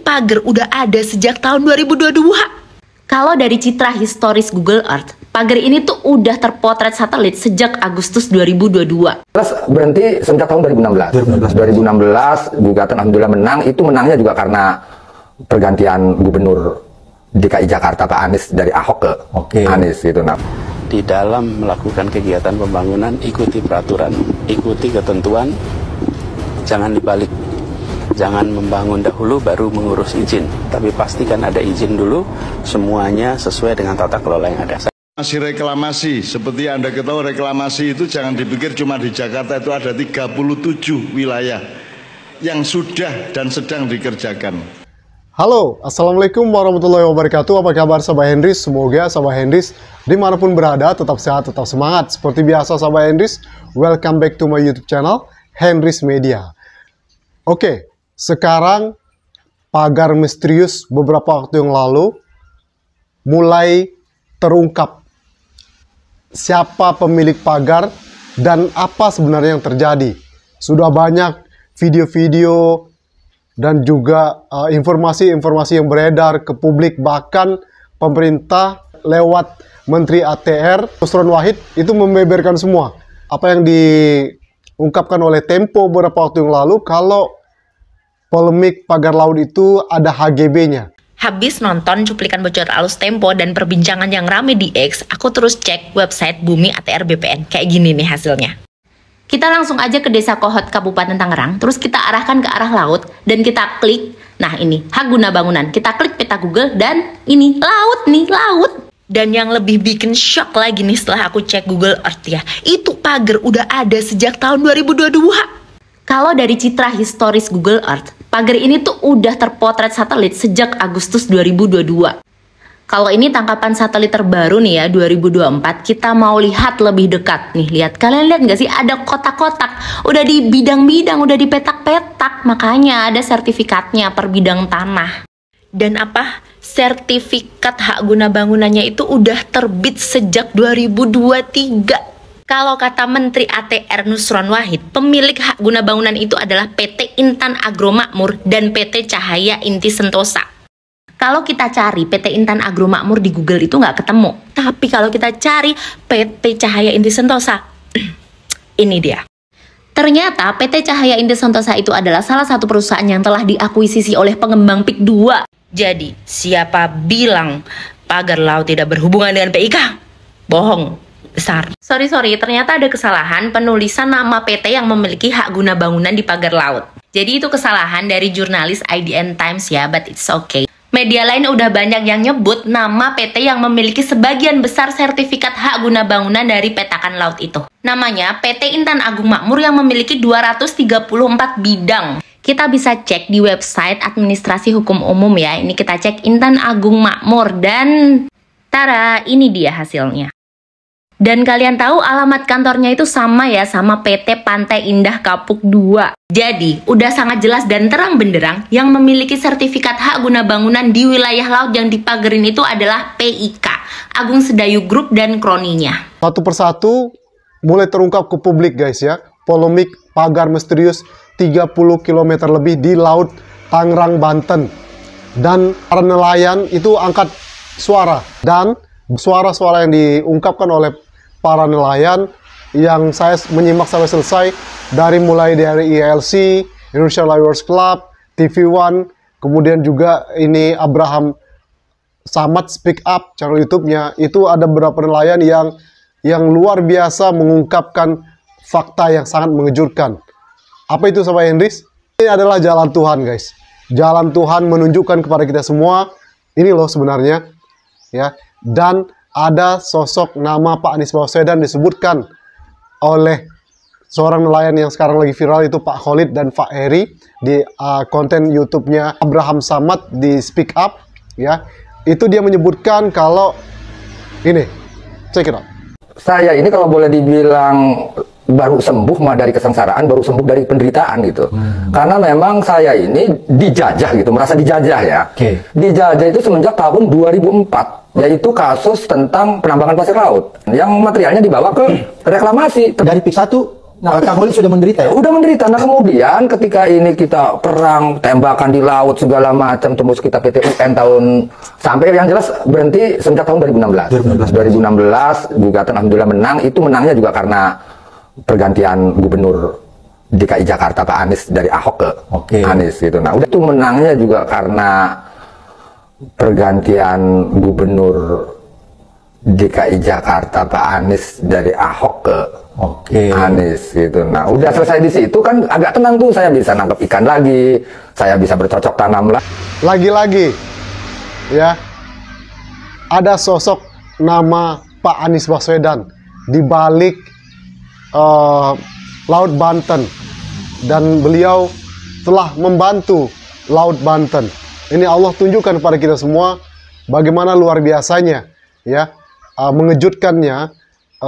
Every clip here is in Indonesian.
pagar udah ada sejak tahun 2022. Kalau dari citra historis Google Earth, pagar ini tuh udah terpotret satelit sejak Agustus 2022. Terus berhenti sejak tahun 2016. 2016 gugatan alhamdulillah menang. Itu menangnya juga karena pergantian gubernur DKI Jakarta Pak Anies dari Ahok ke Anies gitu. Nah, di dalam melakukan kegiatan pembangunan ikuti peraturan, ikuti ketentuan, jangan dibalik. Jangan membangun dahulu baru mengurus izin, tapi pastikan ada izin dulu, semuanya sesuai dengan tata kelola yang ada. Masih reklamasi, seperti Anda ketahui reklamasi itu jangan dipikir cuma di Jakarta, itu ada 37 wilayah yang sudah dan sedang dikerjakan. Halo, Assalamualaikum warahmatullahi wabarakatuh. Apa kabar Sahabat Hendris? Semoga Sahabat Hendris dimanapun berada tetap sehat, tetap semangat. Seperti biasa Sahabat Hendris, welcome back to my YouTube channel, Hendris Media. Oke, sekarang pagar misterius beberapa waktu yang lalu mulai terungkap. Siapa pemilik pagar dan apa sebenarnya yang terjadi. Sudah banyak video-video dan juga informasi-informasi yang beredar ke publik, bahkan pemerintah lewat Menteri ATR Nusron Wahid itu membeberkan semua apa yang diungkapkan oleh Tempo beberapa waktu yang lalu, kalau polemik pagar laut itu ada HGB-nya. Habis nonton cuplikan bocor alus Tempo dan perbincangan yang rame di X, aku terus cek website Bumi ATR BPN. Kayak gini nih hasilnya. Kita langsung aja ke Desa Kohot, Kabupaten Tangerang, terus kita arahkan ke arah laut, dan kita klik, nah ini, hak guna bangunan. Kita klik peta Google, dan ini, laut nih, laut. Dan yang lebih bikin shock lagi nih setelah aku cek Google Earth ya, itu pagar udah ada sejak tahun 2022. Kalau dari citra historis Google Earth, pagar ini tuh udah terpotret satelit sejak Agustus 2022. Kalau ini tangkapan satelit terbaru nih ya, 2024, kita mau lihat lebih dekat nih. Lihat, kalian lihat nggak sih ada kotak-kotak, udah di bidang-bidang, udah di petak-petak, makanya ada sertifikatnya per bidang tanah. Dan apa? Sertifikat hak guna bangunannya itu udah terbit sejak 2023. Kalau kata Menteri ATR Nusron Wahid, pemilik hak guna bangunan itu adalah PT Intan Agro Makmur dan PT Cahaya Inti Sentosa. Kalau kita cari PT Intan Agro Makmur di Google itu nggak ketemu. Tapi kalau kita cari PT Cahaya Inti Sentosa, ini dia. Ternyata PT Cahaya Inti Sentosa itu adalah salah satu perusahaan yang telah diakuisisi oleh pengembang PIK 2. Jadi, siapa bilang pagar laut tidak berhubungan dengan PIK? Bohong besar. Sorry, ternyata ada kesalahan penulisan nama PT yang memiliki hak guna bangunan di pagar laut. Jadi itu kesalahan dari jurnalis IDN Times ya, but it's okay. Media lain udah banyak yang nyebut nama PT yang memiliki sebagian besar sertifikat hak guna bangunan dari petakan laut itu. Namanya PT Intan Agung Makmur yang memiliki 234 bidang. Kita bisa cek di website Administrasi Hukum Umum ya. Ini kita cek Intan Agung Makmur dan tara, ini dia hasilnya. Dan kalian tahu alamat kantornya itu sama ya, sama PT Pantai Indah Kapuk 2. Jadi, udah sangat jelas dan terang benderang yang memiliki sertifikat hak guna bangunan di wilayah laut yang dipagerin itu adalah PIK, Agung Sedayu Group dan kroninya. Satu persatu mulai terungkap ke publik guys ya. Polemik pagar misterius 30 km lebih di laut Tangerang, Banten. Dan para nelayan itu angkat suara. Dan suara-suara yang diungkapkan oleh para nelayan yang saya menyimak sampai selesai, mulai dari ILC, Indonesia Lawyers Club, TV One, kemudian juga ini Abraham Samad Speak Up channel YouTube-nya, itu ada beberapa nelayan yang luar biasa mengungkapkan fakta yang sangat mengejutkan. Apa itu Sahabat Hendris? Ini adalah jalan Tuhan guys. Jalan Tuhan menunjukkan kepada kita semua, ini loh sebenarnya ya. Dan ada sosok nama Pak Anies Baswedan disebutkan oleh seorang nelayan yang sekarang lagi viral, itu Pak Khalid dan Pak Heri di konten YouTube-nya Abraham Samad di Speak Up ya. Itu dia menyebutkan kalau ini, check it out. saya ini kalau boleh dibilang baru sembuh mah dari kesengsaraan, baru sembuh dari penderitaan gitu. Karena memang saya ini dijajah gitu, merasa dijajah ya. Dijajah itu semenjak tahun 2004, yaitu kasus tentang penambangan pasir laut yang materialnya dibawa ke reklamasi. Dari PIK 1 Nah, Kang Holid sudah menderita ya? Udah menderita. Nah kemudian ketika ini kita perang, tembakan di laut segala macam, tembus kita PT UN tahun sampai yang jelas berhenti sejak tahun 2016 juga alhamdulillah menang. Itu menangnya juga karena pergantian gubernur DKI Jakarta Pak Anies dari Ahok ke Anies gitu. Nah udah itu menangnya juga karena pergantian gubernur DKI Jakarta Pak Anies dari Ahok ke Anies gitu. Nah udah selesai di situ kan agak tenang tuh, saya bisa nangkep ikan lagi, saya bisa bercocok tanam lah. Lagi-lagi ya ada sosok nama Pak Anies Baswedan di balik Laut Banten, dan beliau telah membantu Laut Banten. Ini Allah tunjukkan kepada kita semua bagaimana luar biasanya ya, mengejutkannya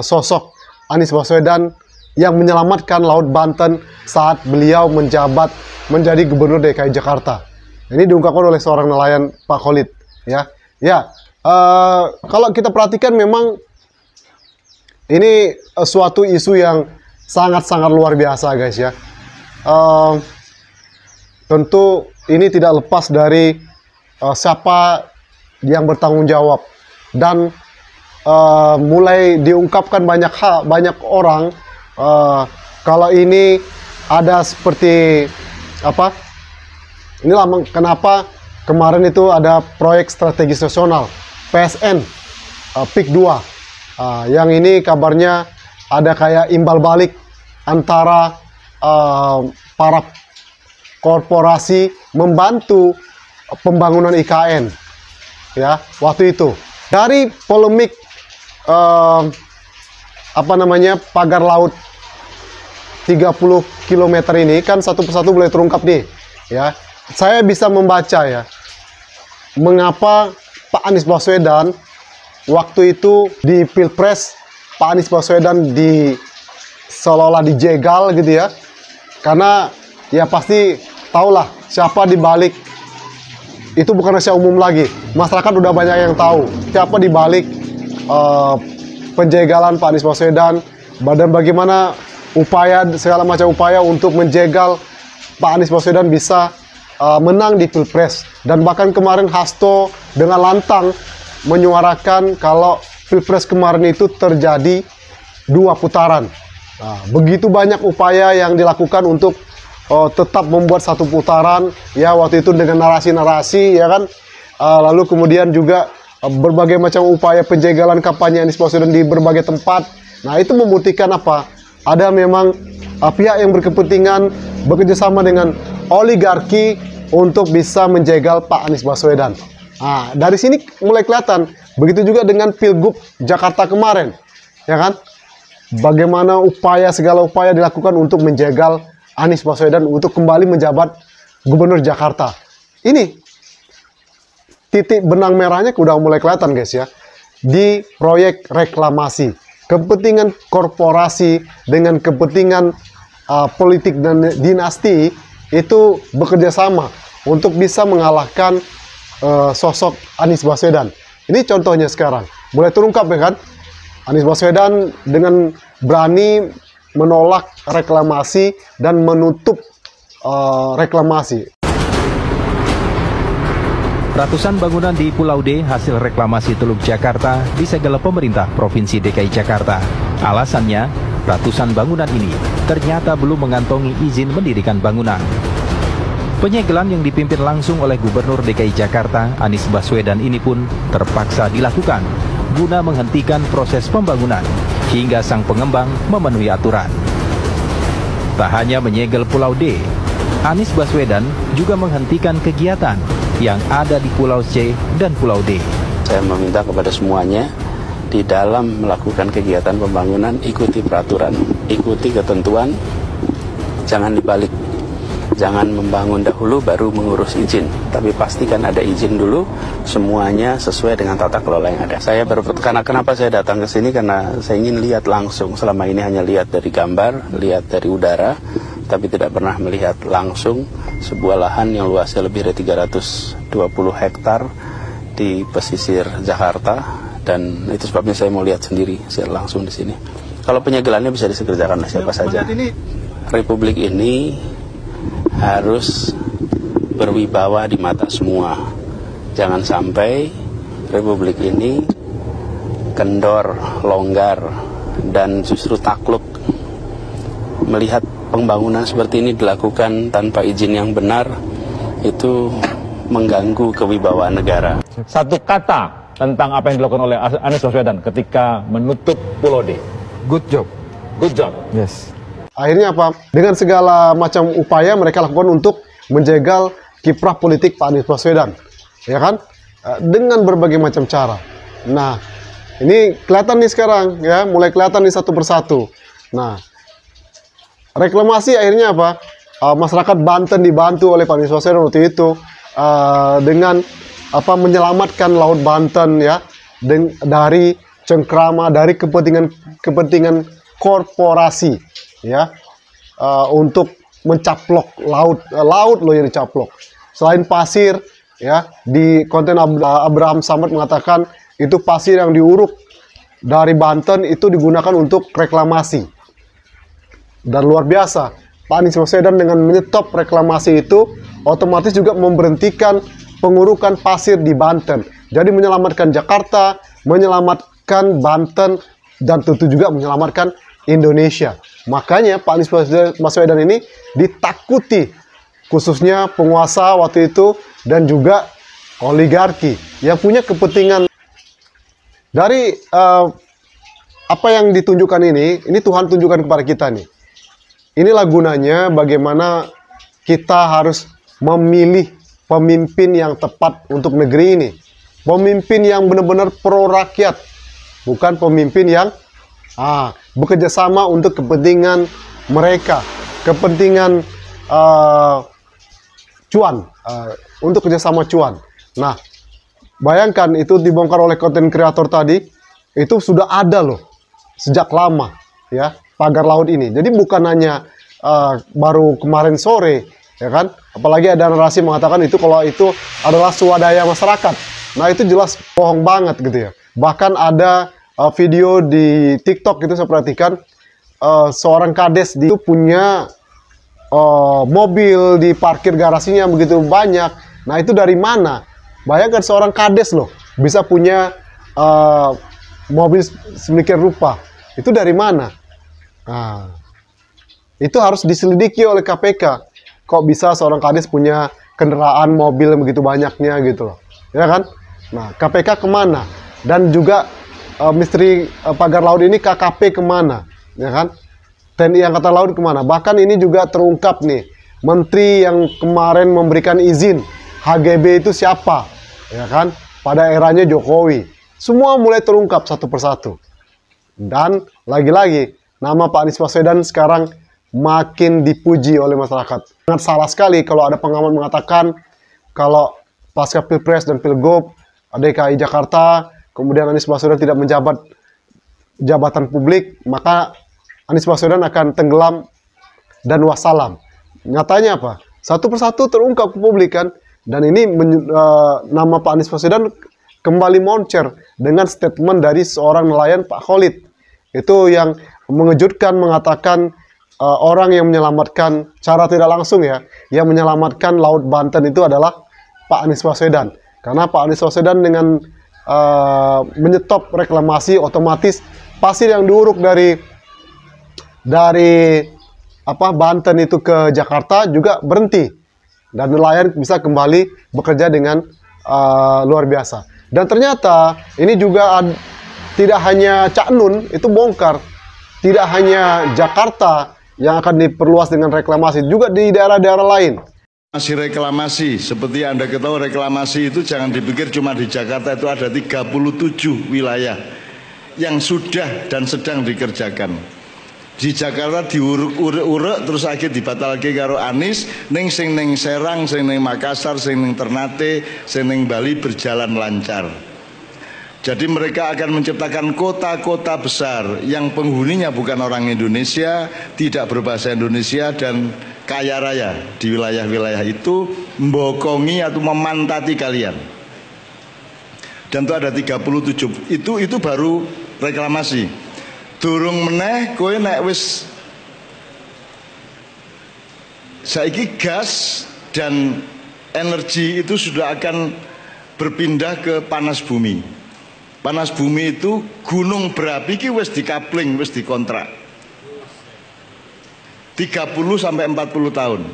sosok Anies Baswedan yang menyelamatkan Laut Banten saat beliau menjabat menjadi Gubernur DKI Jakarta. Ini diungkapkan oleh seorang nelayan, Pak Holid. Kalau kita perhatikan memang ini suatu isu yang sangat-sangat luar biasa, guys ya. Tentu ini tidak lepas dari siapa yang bertanggung jawab, dan mulai diungkapkan banyak orang kalau ini ada seperti apa? Inilah kenapa kemarin itu ada proyek strategis nasional PSN PIK 2 yang ini kabarnya ada kayak imbal balik antara para korporasi membantu pembangunan IKN ya waktu itu. Dari polemik pagar laut 30 km ini kan satu persatu boleh terungkap nih ya. Saya bisa membaca ya mengapa Pak Anies Baswedan waktu itu di Pilpres, Pak Anies Baswedan seolah-olah dijegal gitu ya, karena ya pasti tahulah siapa di balik itu, bukan rahasia umum lagi, masyarakat udah banyak yang tahu siapa di balik penjegalan Pak Anies Baswedan, dan bagaimana segala macam upaya untuk menjegal Pak Anies Baswedan bisa menang di Pilpres. Dan bahkan kemarin Hasto dengan lantang menyuarakan kalau Pilpres kemarin itu terjadi 2 putaran. Nah, begitu banyak upaya yang dilakukan untuk tetap membuat 1 putaran ya waktu itu dengan narasi-narasi ya kan. Lalu kemudian juga berbagai macam upaya penjegalan kampanye Anies Baswedan di berbagai tempat. Nah itu membuktikan apa? Ada memang pihak yang berkepentingan bekerja sama dengan oligarki untuk bisa menjegal Pak Anies Baswedan. Nah dari sini mulai kelihatan. Begitu juga dengan Pilgub Jakarta kemarin, ya kan? Bagaimana segala upaya dilakukan untuk menjegal Anies Baswedan untuk kembali menjabat Gubernur Jakarta. Ini titik benang merahnya udah mulai kelihatan, guys ya. Di proyek reklamasi, kepentingan korporasi dengan kepentingan politik dan dinasti itu bekerja sama untuk bisa mengalahkan sosok Anies Baswedan. Ini contohnya sekarang mulai terungkap ya kan. Anies Baswedan dengan berani menolak reklamasi dan menutup reklamasi. Ratusan bangunan di Pulau D hasil reklamasi Teluk Jakarta disegel pemerintah Provinsi DKI Jakarta. Alasannya, ratusan bangunan ini ternyata belum mengantongi izin mendirikan bangunan. Penyegelan yang dipimpin langsung oleh Gubernur DKI Jakarta, Anies Baswedan ini pun terpaksa dilakukan guna menghentikan proses pembangunan hingga sang pengembang memenuhi aturan. Tak hanya menyegel Pulau D, Anies Baswedan juga menghentikan kegiatan yang ada di Pulau C dan Pulau D. Saya meminta kepada semuanya di dalam melakukan kegiatan pembangunan ikuti peraturan, ikuti ketentuan, jangan dibalik. Jangan membangun dahulu baru mengurus izin, tapi pastikan ada izin dulu, semuanya sesuai dengan tata kelola yang ada. Kenapa saya datang ke sini, karena saya ingin lihat langsung. Selama ini hanya lihat dari gambar, lihat dari udara, tapi tidak pernah melihat langsung sebuah lahan yang luasnya lebih dari 320 hektar di pesisir Jakarta, dan itu sebabnya saya mau lihat sendiri, saya langsung di sini. Kalau penyegelannya bisa dikerjakan oleh siapa saja. Republik ini harus berwibawa di mata semua. Jangan sampai Republik ini kendor, longgar, dan justru takluk melihat pembangunan seperti ini dilakukan tanpa izin yang benar. Itu mengganggu kewibawaan negara. Satu kata tentang apa yang dilakukan oleh Anies Baswedan ketika menutup Pulau D. Good job. Good job. Yes. Akhirnya apa? Dengan segala macam upaya mereka lakukan untuk menjegal kiprah politik Pak Anies Baswedan, ya kan? Dengan berbagai macam cara. Nah, ini kelihatan nih sekarang, ya, mulai kelihatan nih satu persatu. Nah, reklamasi akhirnya apa? Masyarakat Banten dibantu oleh Pak Anies Baswedan waktu itu dengan apa menyelamatkan Laut Banten, ya, dari cengkrama, dari kepentingan korporasi, ya, untuk mencaplok laut loh yang dicaplok. Selain pasir, ya, di konten Abraham Samad mengatakan itu pasir yang diuruk dari Banten itu digunakan untuk reklamasi. Dan luar biasa, Pak Anies Baswedan dengan menyetop reklamasi itu otomatis juga memberhentikan pengurukan pasir di Banten. Jadi menyelamatkan Jakarta, menyelamatkan Banten, dan tentu juga menyelamatkan Indonesia. Makanya Pak Anies Baswedan ini ditakuti, khususnya penguasa waktu itu dan juga oligarki yang punya kepentingan. Dari apa yang ditunjukkan ini Tuhan tunjukkan kepada kita nih. Inilah gunanya bagaimana kita harus memilih pemimpin yang tepat untuk negeri ini. Pemimpin yang benar-benar pro rakyat, bukan pemimpin yang bekerja sama untuk kepentingan mereka, kepentingan cuan, untuk kerjasama cuan. Nah, bayangkan itu dibongkar oleh konten kreator tadi, itu sudah ada loh sejak lama, ya, pagar laut ini. Jadi bukan hanya baru kemarin sore, ya kan? Apalagi ada narasi mengatakan itu kalau itu adalah swadaya masyarakat. Nah, itu jelas bohong banget gitu ya. Bahkan ada video di TikTok itu saya perhatikan, seorang kades itu punya mobil di parkir garasinya begitu banyak. Nah, itu dari mana? Bayangkan seorang kades loh bisa punya mobil sedemikian rupa. Itu dari mana? Nah, itu harus diselidiki oleh KPK. Kok bisa seorang kades punya kendaraan mobil begitu banyaknya gitu loh, ya kan? Nah, KPK kemana? Dan juga misteri pagar laut ini KKP kemana, ya kan? TNI Angkatan Laut kemana? Bahkan ini juga terungkap nih, menteri yang kemarin memberikan izin HGB itu siapa, ya kan? Pada eranya Jokowi. Semua mulai terungkap satu persatu. Dan lagi-lagi nama Pak Anies Baswedan sekarang makin dipuji oleh masyarakat. Sangat salah sekali kalau ada pengamat mengatakan kalau pasca Pilpres dan Pilgub DKI Jakarta, kemudian Anies Baswedan tidak menjabat jabatan publik, maka Anies Baswedan akan tenggelam dan wassalam. Nyatanya apa? Satu persatu terungkap ke publik kan, dan ini nama Pak Anies Baswedan kembali moncer dengan statement dari seorang nelayan, Pak Khalid. Itu yang mengejutkan, mengatakan orang yang menyelamatkan secara tidak langsung ya, yang menyelamatkan Laut Banten itu adalah Pak Anies Baswedan. Karena Pak Anies Baswedan dengan menyetop reklamasi, otomatis pasir yang diuruk dari Banten itu ke Jakarta juga berhenti, dan nelayan bisa kembali bekerja dengan luar biasa. Dan ternyata ini juga tidak hanya Cak Nun itu bongkar, tidak hanya Jakarta yang akan diperluas dengan reklamasi, juga di daerah-daerah lain. Masih reklamasi, seperti Anda ketahui reklamasi itu jangan dipikir cuma di Jakarta, itu ada 37 wilayah yang sudah dan sedang dikerjakan. Di Jakarta diuruk-uruk terus akhir dibatalke karo Anies, ning sing ning Serang, sing ning Makassar, sing ning Ternate, sing ning Bali berjalan lancar. Jadi mereka akan menciptakan kota-kota besar yang penghuninya bukan orang Indonesia, tidak berbahasa Indonesia, dan kaya raya di wilayah-wilayah itu, membokongi atau memantati kalian. Dan itu ada 37, itu baru reklamasi. Durung meneh kowe nek wis saiki gas dan energi itu sudah akan berpindah ke panas bumi. Panas bumi itu gunung berapi ki wis dikapling, wis dikontrak 30 sampai 40 tahun.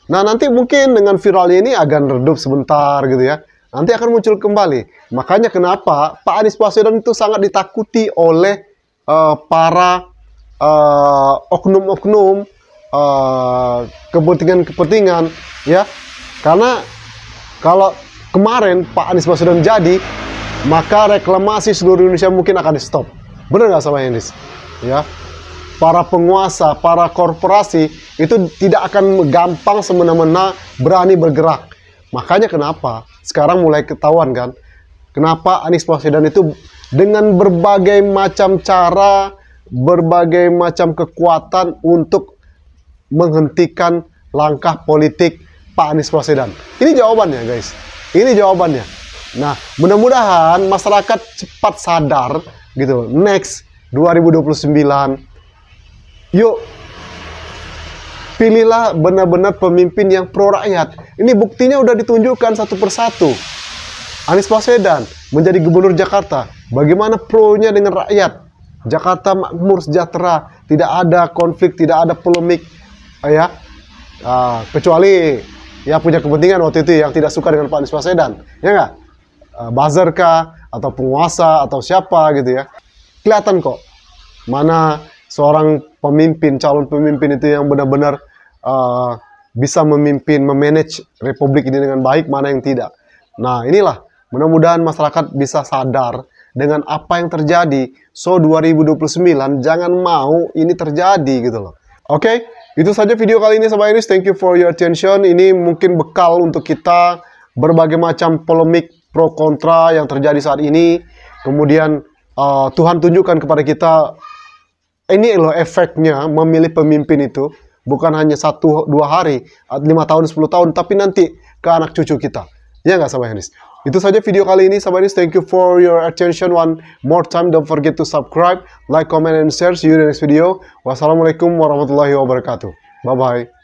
Nah, nanti mungkin dengan viralnya ini akan redup sebentar gitu ya. Nanti akan muncul kembali. Makanya kenapa Pak Anies Baswedan itu sangat ditakuti oleh para oknum-oknum, kepentingan-kepentingan ya. Karena kalau kemarin Pak Anies Baswedan jadi, maka reklamasi seluruh Indonesia mungkin akan di stop. Benar nggak sama Anies? Ya. Para penguasa, para korporasi itu tidak akan gampang semena-mena berani bergerak. Makanya kenapa sekarang mulai ketahuan kan, kenapa Anies Baswedan itu dengan berbagai macam cara, berbagai macam kekuatan untuk menghentikan langkah politik Pak Anies Baswedan. Ini jawabannya guys, ini jawabannya. Nah, mudah-mudahan masyarakat cepat sadar gitu. Next 2029, yuk, pilihlah benar-benar pemimpin yang pro rakyat. Ini buktinya udah ditunjukkan satu persatu. Anies Baswedan menjadi gubernur Jakarta. Bagaimana pro-nya dengan rakyat? Jakarta makmur, sejahtera, tidak ada konflik, tidak ada polemik, ya. Kecuali ya punya kepentingan waktu itu yang tidak suka dengan Pak Anies Baswedan, ya nggak? Buzzer kah, atau penguasa, atau siapa gitu ya. Kelihatan kok mana seorang pemimpin, calon pemimpin itu yang benar-benar bisa memimpin, memanage republik ini dengan baik, mana yang tidak. Nah, inilah mudah-mudahan masyarakat bisa sadar dengan apa yang terjadi. So 2029 jangan mau ini terjadi gitu loh. Oke, itu saja video kali ini Sobat Anies. Thank you for your attention. Ini mungkin bekal untuk kita berbagai macam polemik pro kontra yang terjadi saat ini. Kemudian Tuhan tunjukkan kepada kita ini loh efeknya memilih pemimpin itu. Bukan hanya 1-2 hari, 5 tahun, 10 tahun, tapi nanti ke anak cucu kita. Ya nggak Sobat Anies? Itu saja video kali ini Sobat Anies. Thank you for your attention one more time. Don't forget to subscribe, like, comment, and share. See you in the next video. Wassalamualaikum warahmatullahi wabarakatuh. Bye-bye.